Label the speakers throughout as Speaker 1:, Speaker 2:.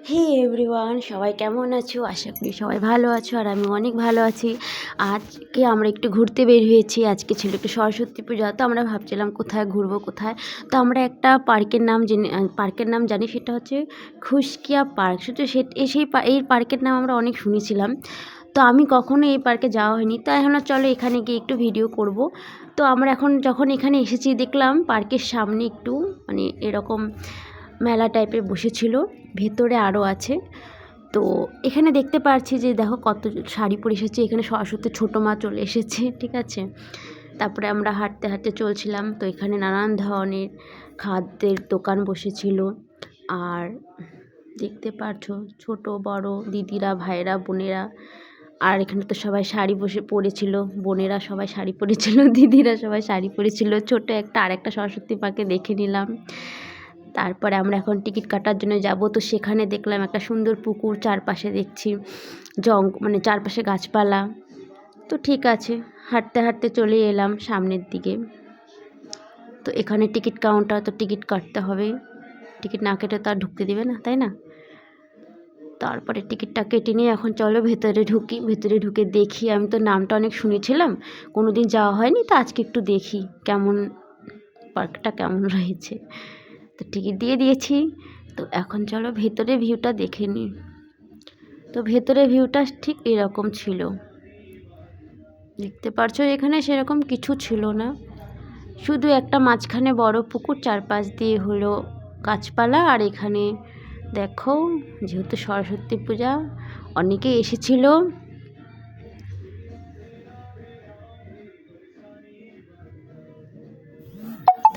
Speaker 1: হে everyone, সবাই কেমন আছো? আশা করি সবাই ভালো আছো আর আমি অনেক ভালো আছি। আজকে আমরা একটু ঘুরতে বের হয়েছি। আজকে ছিল একটু সরস্বতী পূজা, তো আমরা ভাবছিলাম কোথায় ঘুরবো কোথায়। তো আমরা একটা পার্কের নাম জানি, সেটা হচ্ছে খুশকিয়া পার্ক। শুধু এই পার্কের নাম আমরা অনেক শুনেছিলাম, তো আমি কখনো এই পার্কে যাওয়া হয়নি। তাই এখন চলো এখানে গিয়ে একটু ভিডিও করব। তো আমরা এখন যখন এখানে এসেছি দেখলাম পার্কের সামনে একটু এরকম মেলা টাইপের বসেছিল, ভেতরে আরও আছে। তো এখানে দেখতে পাচ্ছি যে দেখো কত শাড়ি পরে এসেছে, এখানে সরস্বতী ছোটো মা চলে এসেছে, ঠিক আছে। তারপরে আমরা হাঁটতে হাঁটতে চলছিলাম, তো এখানে নানান ধরনের খাদ্যের দোকান বসেছিল। আর দেখতে পাচ্ছো ছোট বড় দিদিরা, ভাইরা, বোনেরা। আর এখানে তো সবাই শাড়ি পরেছিল, বোনেরা সবাই শাড়ি পরেছিল, দিদিরা সবাই শাড়ি পরেছিল। ছোট একটা আরেকটা সরস্বতী মাকে দেখে নিলাম। তারপরে আমরা এখন টিকিট কাটার জন্য যাব। তো সেখানে দেখলাম একটা সুন্দর পুকুর, চারপাশে দেখছি চারপাশে গাছপালা। তো ঠিক আছে, হাঁটতে হাঁটতে চলে এলাম সামনের দিকে। তো এখানে টিকিট কাউন্টার, তো টিকিট কাটতে হবে। টিকিট না কেটে তো আর ঢুকতে দেবে না, তাই না? তারপরে টিকিটটা কেটে নিয়ে এখন চলো ভেতরে ঢুকি। ভেতরে ঢুকে দেখি, আমি তো নামটা অনেক শুনেছিলাম, কোনো দিন যাওয়া হয়নি, তো আজকে একটু দেখি কেমন পার্কটা কেমন রয়েছে। তো টিকিট দিয়ে দিয়েছি। তো এখন চলো ভেতরে ভিউটা দেখে নিই। তো ভেতরে ভিউটা ঠিক এরকম ছিল, দেখতে পারছো। এখানে সেরকম কিছু ছিল না, শুধু একটা মাঝখানে বড় পুকুর, চারপাশ দিয়ে হলো গাছপালা। আর এখানে দেখো, যেহেতু সরস্বতী পূজা, অনেকে এসেছিল।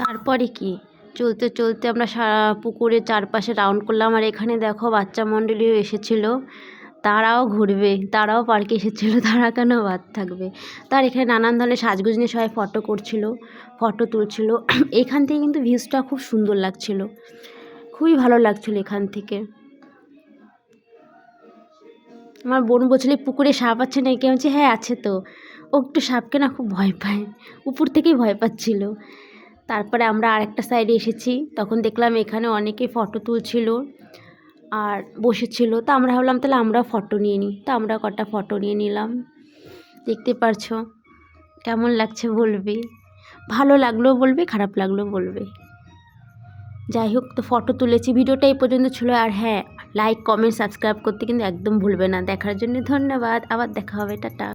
Speaker 1: তারপরে কি, চলতে চলতে আমরা সারা পুকুরে চারপাশে রাউন্ড করলাম। আর এখানে দেখো বাচ্চা মণ্ডলীও এসেছিলো, তারাও ঘুরবে, তারাও পার্কে এসেছিলো, তারা কেন বাদ থাকবে। তার এখানে নানান ধরনের সাজগোজ নিয়ে সবাই ফটো করছিল, ফটো তুলছিল। এখান থেকে কিন্তু ভিউজটা খুব সুন্দর লাগছিল, খুবই ভালো লাগছিল এখান থেকে। আমার বোন বলছিল পুকুরে সাপ আছে নাকি, আমি বলছি হ্যাঁ আছে তো। ও একটু সাপকে না খুব ভয় পায়, উপর থেকেই ভয় পাচ্ছিল। তারপরে আমরা আরেকটা সাইডে এসেছি, তখন দেখলাম এখানে অনেকে ফটো তুলছিল আর বসেছিল। তো আমরা ভাবলাম তাহলে আমরা ফটো নিয়ে নিই, তো আমরা কটা ফটো নিয়ে নিলাম। দেখতে পারছো কেমন লাগছে বলবে, ভালো লাগলেও বলবে, খারাপ লাগলেও বলবে। যাই হোক, তো ফটো তুলেছি। ভিডিওটা এই পর্যন্ত ছিল। আর হ্যাঁ, লাইক কমেন্ট সাবস্ক্রাইব করতে কিন্তু একদম ভুলবে না। দেখার জন্য ধন্যবাদ, আবার দেখা হবে, টাটা।